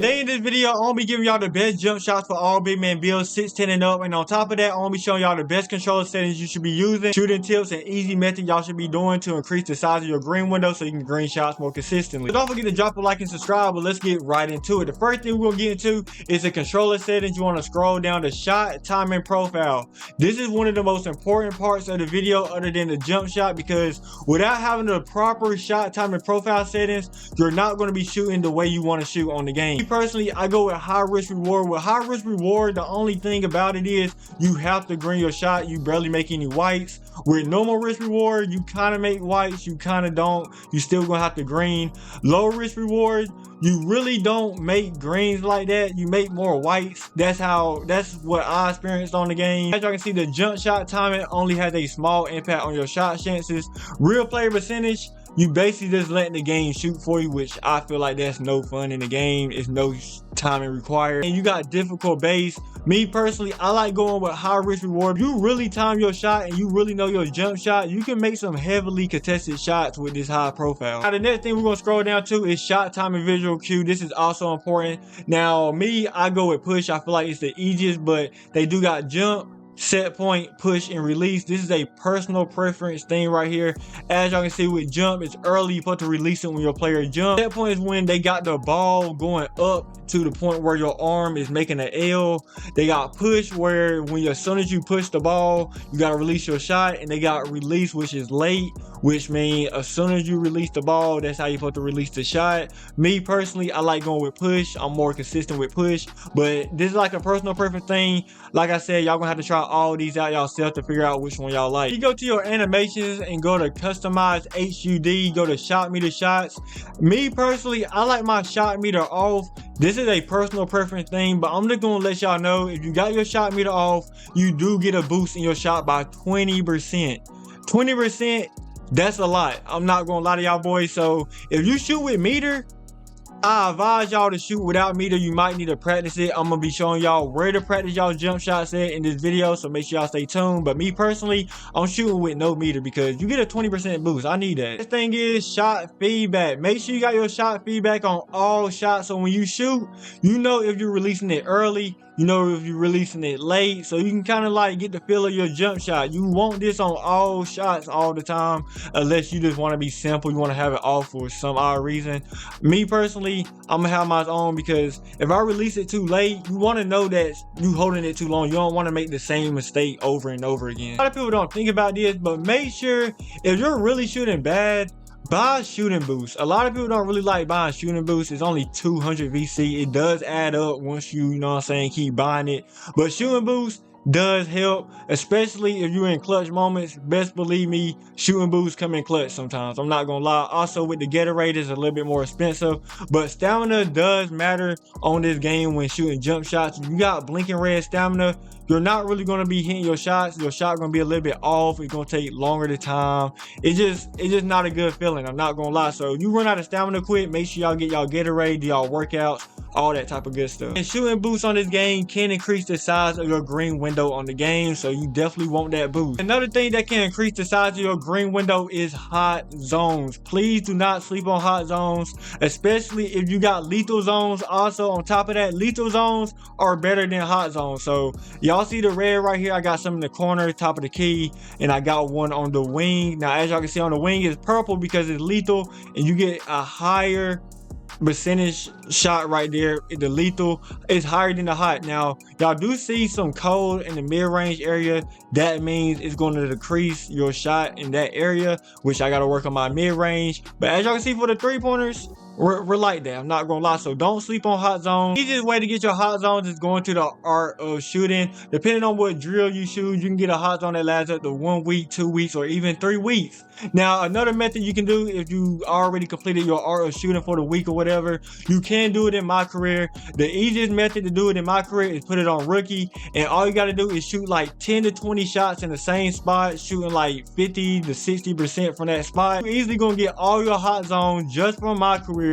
Today in this video, I'm gonna be giving y'all the best jump shots for all big man builds 6'10" and up, and on top of that, I'm gonna be showing y'all the best controller settings you should be using, shooting tips, and easy method y'all should be doing to increase the size of your green window so you can green shots more consistently. So don't forget to drop a like and subscribe, but let's get right into it. The first thing we're gonna get into is the controller settings. You wanna scroll down to shot timing profile. This is one of the most important parts of the video other than the jump shot, because without having the proper shot timing profile settings, you're not gonna be shooting the way you wanna shoot on the game. Personally, I go with high risk reward. With high risk reward, the only thing about it is you have to green your shot. You barely make any whites. With normal risk reward, you kind of make whites, you kind of don't. You still gonna have to green. Low risk reward, you really don't make greens like that. You make more whites. That's what I experienced on the game. As y'all can see, the jump shot timing only has a small impact on your shot chances. Real play percentage, you basically just letting the game shoot for you, which I feel like that's no fun in the game. It's no timing required. And you got difficult base. Me personally, I like going with high risk reward. You really time your shot and you really know your jump shot, you can make some heavily contested shots with this high profile. Now the next thing we're gonna scroll down to is shot timing visual cue. This is also important. Now me, I go with push. I feel like it's the easiest, but they do got jump, set point, push, and release. This is a personal preference thing right here. As y'all can see with jump, it's early. You're supposed to release it when your player jump. Set point is when they got the ball going up to the point where your arm is making an L. They got push, where when as soon as you push the ball, you gotta release your shot. And they got release, which is late, which means as soon as you release the ball, that's how you're supposed to release the shot. Me personally, I like going with push. I'm more consistent with push, but this is like a personal preference thing. Like I said, y'all gonna have to try all these out yourself to figure out which one y'all like. You go to your animations and go to customize HUD, go to shot meter shots. Me personally, I like my shot meter off. This is a personal preference thing, but I'm just gonna let y'all know, if you got your shot meter off, you do get a boost in your shot by 20%. 20%, that's a lot. I'm not gonna lie to y'all boys. So if you shoot with meter, I advise y'all to shoot without meter. You might need to practice it. I'm gonna be showing y'all where to practice y'all jump shots at in this video, so make sure y'all stay tuned. But me personally, I'm shooting with no meter because you get a 20% boost. I need that. This thing is shot feedback. Make sure you got your shot feedback on all shots, so when you shoot, you know if you're releasing it early, you know if you're releasing it late, so you can kind of like get the feel of your jump shot. You want this on all shots all the time, unless you just want to be simple, you want to have it off for some odd reason. Me personally, I'm gonna have my own, because if I release it too late, you want to know that you holding it too long. You don't want to make the same mistake over and over again. A lot of people don't think about this, but make sure if you're really shooting bad, buy shooting boost. A lot of people don't really like buying shooting boost. It's only 200 VC. It does add up once you know what I'm saying, keep buying it. But shooting boost does help, especially if you're in clutch moments. Best believe me, shooting boosts come in clutch sometimes. I'm not gonna lie. Also with the Gatorade, it's a little bit more expensive, but stamina does matter on this game when shooting jump shots. If you got blinking red stamina, you're not really going to be hitting your shots. Your shot going to be a little bit off. It's going to take longer to time. It's just not a good feeling. I'm not going to lie. So you run out of stamina quick, make sure y'all get y'all Gatorade, do y'all workouts, all that type of good stuff. And shooting boosts on this game can increase the size of your green window on the game, so you definitely want that boost. Another thing that can increase the size of your green window is hot zones. Please do not sleep on hot zones, especially if you got lethal zones. Also on top of that, lethal zones are better than hot zones. So y'all see the red right here? I got some in the corner, top of the key, and I got one on the wing. Now as y'all can see on the wing, it's purple because it's lethal, and you get a higher percentage shot right there. The lethal is higher than the hot. Now y'all do see some cold in the mid-range area. That means it's going to decrease your shot in that area, which I got to work on my mid-range. But as y'all can see for the three-pointers, we're like that. I'm not gonna lie. So don't sleep on hot zones. The easiest way to get your hot zones is going to the art of shooting. Depending on what drill you shoot, you can get a hot zone that lasts up to 1 week, 2 weeks, or even 3 weeks. Now another method you can do, if you already completed your art of shooting for the week or whatever, you can do it in my career. The easiest method to do it in my career is put it on rookie, and all you got to do is shoot like 10 to 20 shots in the same spot, shooting like 50 to 60% from that spot. You're easily gonna get all your hot zones just from my career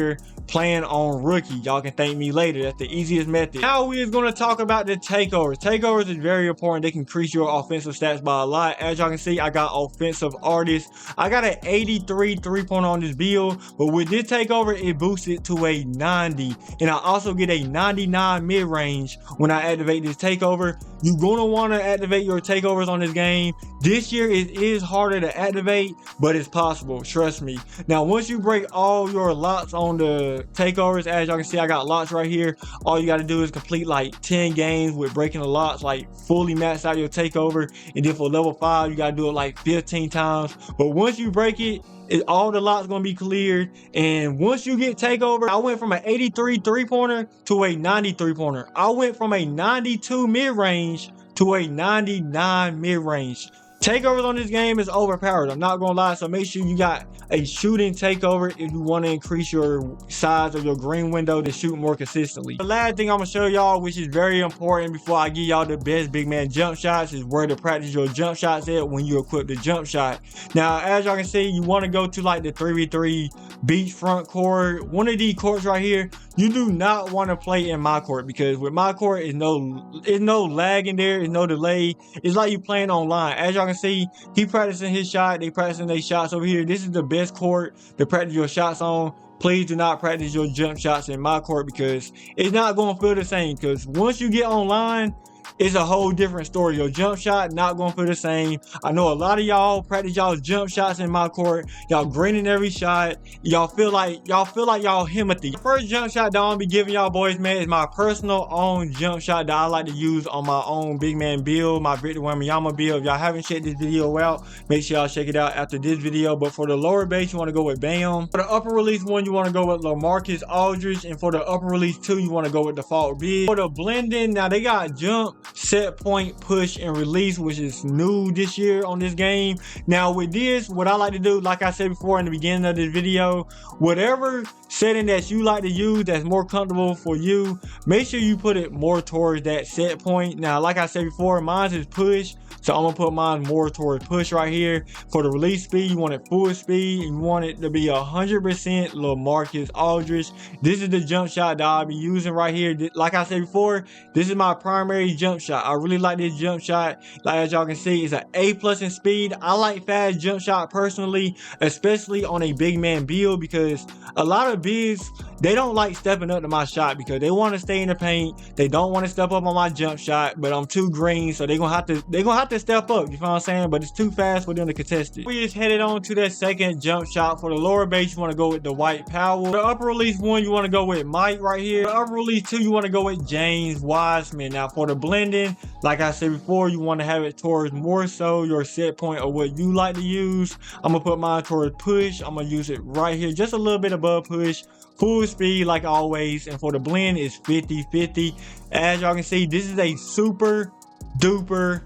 playing on rookie. Y'all can thank me later. That's the easiest method. Now we is going to talk about the takeovers. Takeovers is very important. They can increase your offensive stats by a lot. As y'all can see, I got offensive artist. I got an 83 3-pointer on this build, but with this takeover, it boosts it to a 90. And I also get a 99 mid-range when I activate this takeover. You're going to want to activate your takeovers on this game. This year, it is harder to activate, but it's possible. Trust me. Now, once you break all your lots on the takeovers, as y'all can see, I got lots right here. All you got to do is complete like 10 games with breaking the lots, like fully max out your takeover. And then for level 5, you got to do it like 15 times. But once you break it, all the lots gonna be cleared. And once you get takeover, I went from an 83 3-pointer to a 90 3-pointer. I went from a 92 mid-range to a 99 mid-range. Takeovers on this game is overpowered. I'm not gonna lie. So make sure you got a shooting takeover if you want to increase your size of your green window to shoot more consistently. The last thing I'm gonna show y'all, which is very important before I give y'all the best big man jump shots, is where to practice your jump shots at when you equip the jump shot. Now, as y'all can see, you want to go to like the 3v3 beachfront court. One of these courts right here. You do not want to play in my court, because with my court, it's no lag in there, it's no delay. It's like you playing online. As y'all can see, he practicing his shot, they practicing their shots over here. This is the best court to practice your shots on. Please do not practice your jump shots in my court, because it's not going to feel the same. Because once you get online, it's a whole different story. Your jump shot not gonna feel the same. I know a lot of y'all practice y'all jump shots in my court. Y'all grinding every shot. Y'all feel like y'all Himothy. The first jump shot that I'm gonna be giving y'all boys, man, is my personal own jump shot that I like to use on my own big man build, my Victor Wembanyama build. If y'all haven't checked this video out, make sure y'all check it out after this video. But for the lower base, you want to go with Bam. For the upper release 1, you want to go with LaMarcus Aldridge, and for the upper release 2, you want to go with default big. For the blending, now they got jump, set point, push, and release, which is new this year on this game. Now with this, what I like to do, like I said before in the beginning of this video, whatever setting that you like to use that's more comfortable for you, make sure you put it more towards that set point. Now, like I said before, mine is push, so I'm gonna put mine more towards push right here. For the release speed, you want it full speed, and you want it to be 100% LaMarcus Aldridge. This is the jump shot that I'll be using right here. Like I said before, this is my primary jump shot. I really like this jump shot. Like as y'all can see, it's an A+ in speed. I like fast jump shot personally, especially on a big man build, because a lot of bigs, they don't like stepping up to my shot because they want to stay in the paint. They don't want to step up on my jump shot, but I'm too green, so they're gonna have to step up. You feel what I'm saying? But it's too fast for them to contest it. We just headed on to that second jump shot. For the lower base, you want to go with the Dwight Powell. For the upper release 1, you want to go with Mike right here. For the upper release 2, you want to go with James Wiseman. Now for the blending, like I said before, you want to have it towards more so your set point of what you like to use. I'm gonna put mine towards push. I'm gonna use it right here, just a little bit above push. Full speed like always, and for the blend is 50-50. As y'all can see, this is a super duper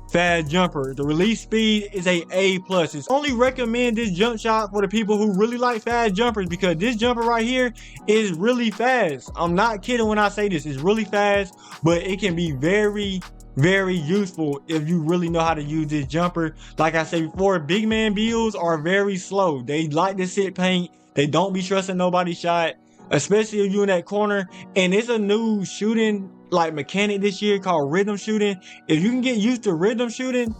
fast jumper. The release speed is a A+. It's only recommend this jump shot for the people who really like fast jumpers, because this jumper right here is really fast. I'm not kidding when I say this. It's really fast, but it can be very useful if you really know how to use this jumper. Like I said before, big man builds are very slow. They like to sit paint. They don't be trusting nobody's shot, especially if you're in that corner. And it's a new shooting like mechanic this year called rhythm shooting. If you can get used to rhythm shooting,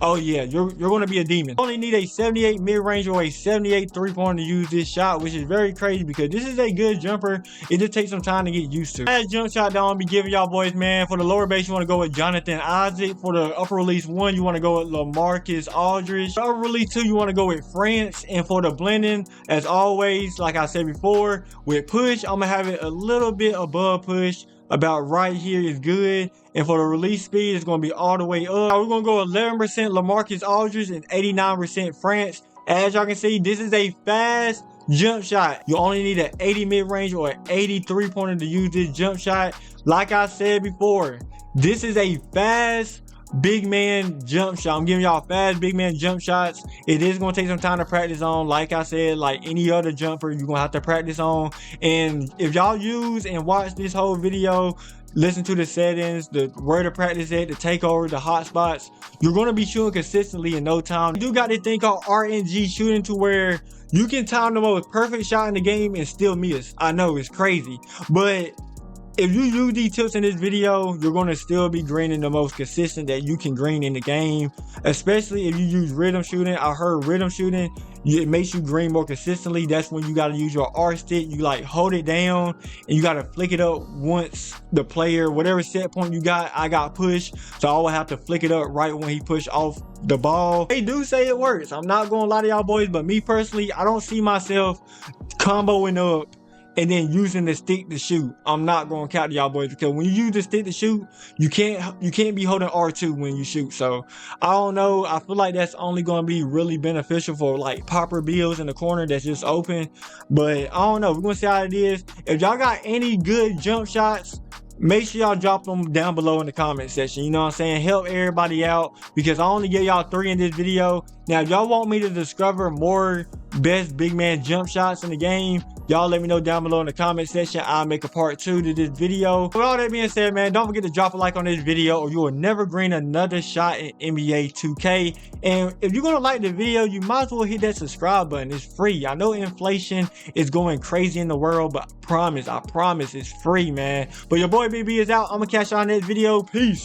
oh yeah, you're going to be a demon. You only need a 78 mid-range or a 78 3-pointer to use this shot, which is very crazy because this is a good jumper. It just takes some time to get used to. Last jump shot that I'm going to be giving y'all boys, man. For the lower base, you want to go with Jonathan Isaac. For the upper release 1, you want to go with LaMarcus Aldridge. For the upper release 2, you want to go with France. And for the blending, as always, like I said before, with push, I'm going to have it a little bit above push. About right here is good. And for the release speed, it's going to be all the way up. We're going to go 11% LaMarcus Aldridge and 89% France. As y'all can see, this is a fast jump shot. You only need an 80 mid-range or an 80 3-pointer to use this jump shot. Like I said before, this is a fast big man jump shot. I'm giving y'all fast big man jump shots. It is going to take some time to practice on. Like I said, like any other jumper, you're going to have to practice on. And if y'all use and watch this whole video, listen to the settings, the where to practice at, the takeover, the hot spots, you're going to be shooting consistently in no time. You do got this thing called RNG shooting, to where you can time the most perfect shot in the game and still miss. I know it's crazy, but if you use these tips in this video, you're going to still be greening the most consistent that you can green in the game. Especially if you use rhythm shooting. I heard rhythm shooting, it makes you green more consistently. That's when you got to use your R stick. You like hold it down and you got to flick it up once the player, whatever set point you got, I got pushed. So I will have to flick it up right when he pushed off the ball. They do say it works. I'm not going to lie to y'all boys, but me personally, I don't see myself comboing up and then using the stick to shoot. I'm not going to count to y'all boys, because when you use the stick to shoot, you can't be holding R2 when you shoot. So I don't know, I feel like that's only going to be really beneficial for like popper builds in the corner that's just open. But I don't know, we're going to see how it is. If y'all got any good jump shots, make sure y'all drop them down below in the comment section. You know what I'm saying? Help everybody out, because I only gave y'all 3 in this video. Now, if y'all want me to discover more best big man jump shots in the game, y'all let me know down below in the comment section. I'll make a part 2 to this video. With all that being said, man, don't forget to drop a like on this video, or you will never green another shot in NBA 2K. And if you're gonna like the video, you might as well hit that subscribe button. It's free. I know inflation is going crazy in the world, but I promise it's free, man. But your boy BB is out. I'm gonna catch y'all in this video. Peace.